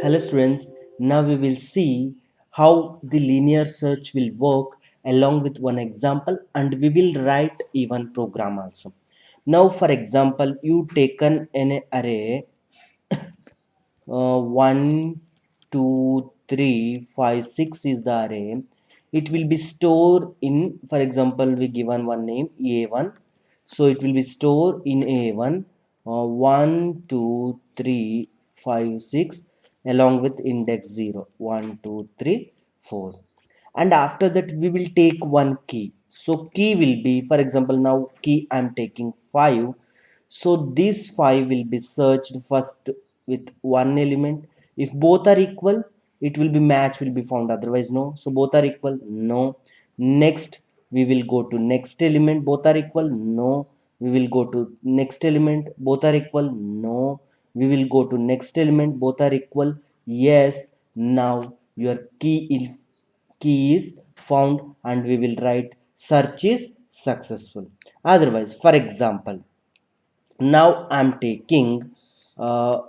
Hello students, now we will see how the linear search will work along with one example, and we will write even program also. Now for example, you taken an array 1, 2, 3, 5, 6 is the array. It will be stored in, for example, we given one name A1. So it will be stored in A1 1, 2, 3, 5, 6 along with index 0, 1, 2, 3, 4. And after that we will take one key. So key will be, for example, now key I'm taking 5. So this 5 will be searched first with one element. If both are equal, it will be match will be found, otherwise no. So both are equal, no. Next we will go to next element, both are equal, no. We will go to next element, both are equal, no. We will go to next element, both are equal, yes. Now your key is found, and we will write search is successful. Otherwise, for example, now I'm taking uh,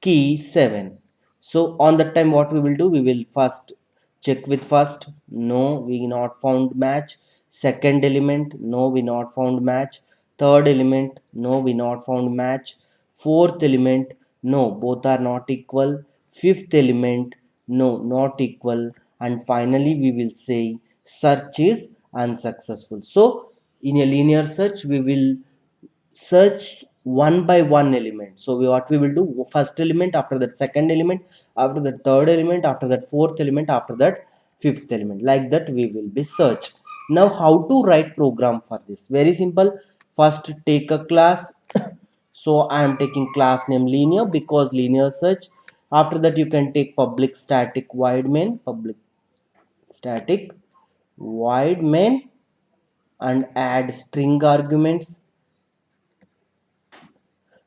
key 7. So on that time what we will do, we will first check with first, no, we not found match. Second element, no, we not found match. Third element, no, we not found match. Fourth element, no, both are not equal. Fifth element, no, not equal. And finally we will say search is unsuccessful. So in a linear search we will search one by one element. So what we will do, first element, after that second element, after that third element, after that fourth element, after that fifth element, like that we will be searched. Now how to write program for this? Very simple. First take a class. So I am taking class name linear because linear search. After that you can take public static void main, public static void main, and add string arguments.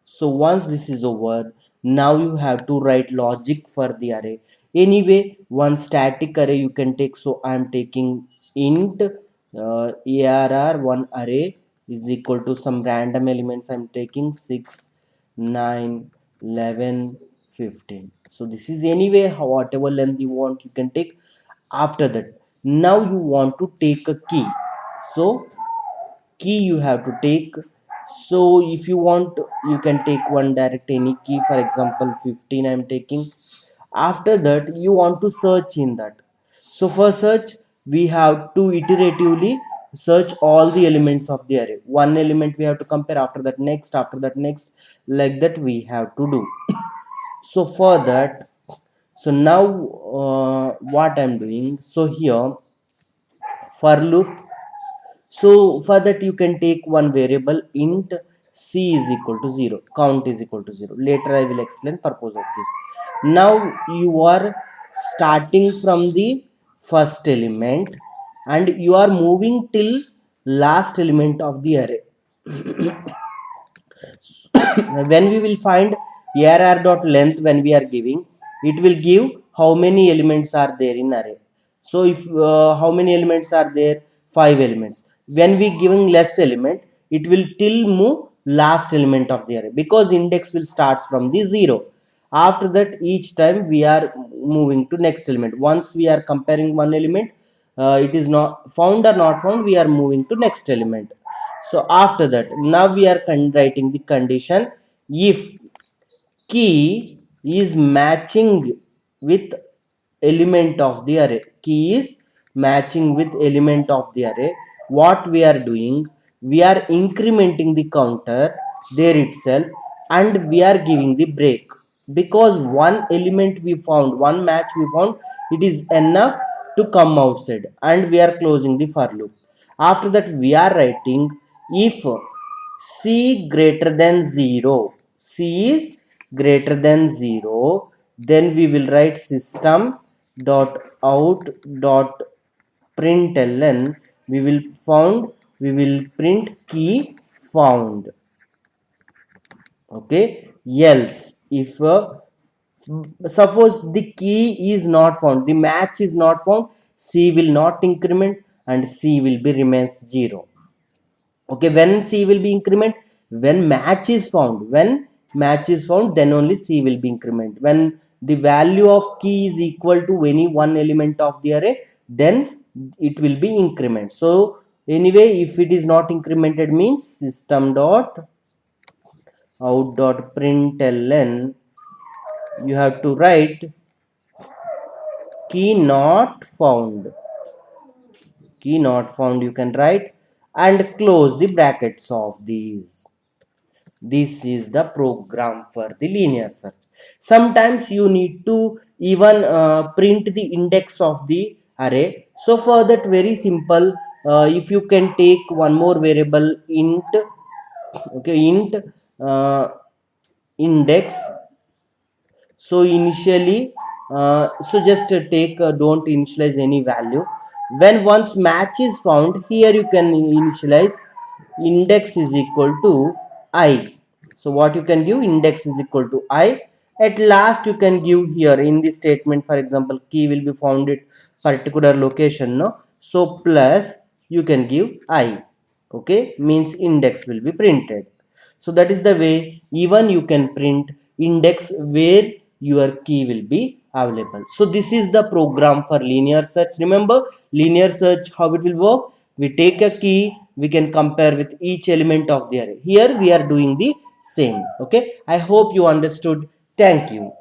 So once this is over, now you have to write logic for the array. Anyway, one static array you can take. So I am taking int arr one array is equal to some random elements. I am taking 6, 9, 11, 15. So this is anyway whatever length you want you can take. After that, now you want to take a key. So key you have to take. So if you want, you can take one direct any key, for example 15 I'm taking. After that you want to search in that. So for search we have to iteratively search all the elements of the array. One element we have to compare, after that next, after that next, like that we have to do. So for that, so now what I'm doing, so here for loop. So for that you can take one variable int c is equal to 0, count is equal to 0. Later I will explain purpose of this. Now you are starting from the first element and you are moving till last element of the array. When we will find arr dot length, when we are giving, it will give how many elements are there in array. So if how many elements are there, 5 elements. When we giving less element, it will till move last element of the array, because index will starts from the 0. After that each time we are moving to next element. Once we are comparing one element, it is not found or not found, we are moving to next element. So after that, now we are writing the condition. If key is matching with element of the array, key is matching with element of the array, what we are doing, we are incrementing the counter there itself, and we are giving the break. Because one element we found, one match we found, it is enough to come outside, and we are closing the for loop. After that we are writing, if c greater than 0, c is greater than 0, then we will write system dot out dot println, we will found, we will print key found. Okay, else if suppose the key is not found, the match is not found, c will not increment and c will be remains 0. Okay, when c will be increment, when match is found, when match is found, then only C will be increment. When the value of key is equal to any one element of the array, then it will be increment. So anyway, if it is not incremented means system dot out dot println, you have to write key not found. Key not found you can write, and close the brackets of these. This is the program for the linear search. Sometimes you need to even print the index of the array. So for that, very simple, if you can take one more variable int, okay, int uh, index. So initially, so just take, don't initialize any value. When once match is found, here you can initialize index is equal to I. So what you can give, index is equal to I. At last you can give here in the statement, for example, key will be found at particular location, no? So plus you can give I, okay, means index will be printed. So that is the way even you can print index where your key will be available. So this is the program for linear search. Remember, linear search, how it will work? We take a key, we can compare with each element of the array. Here we are doing the same. Okay, I hope you understood. Thank you.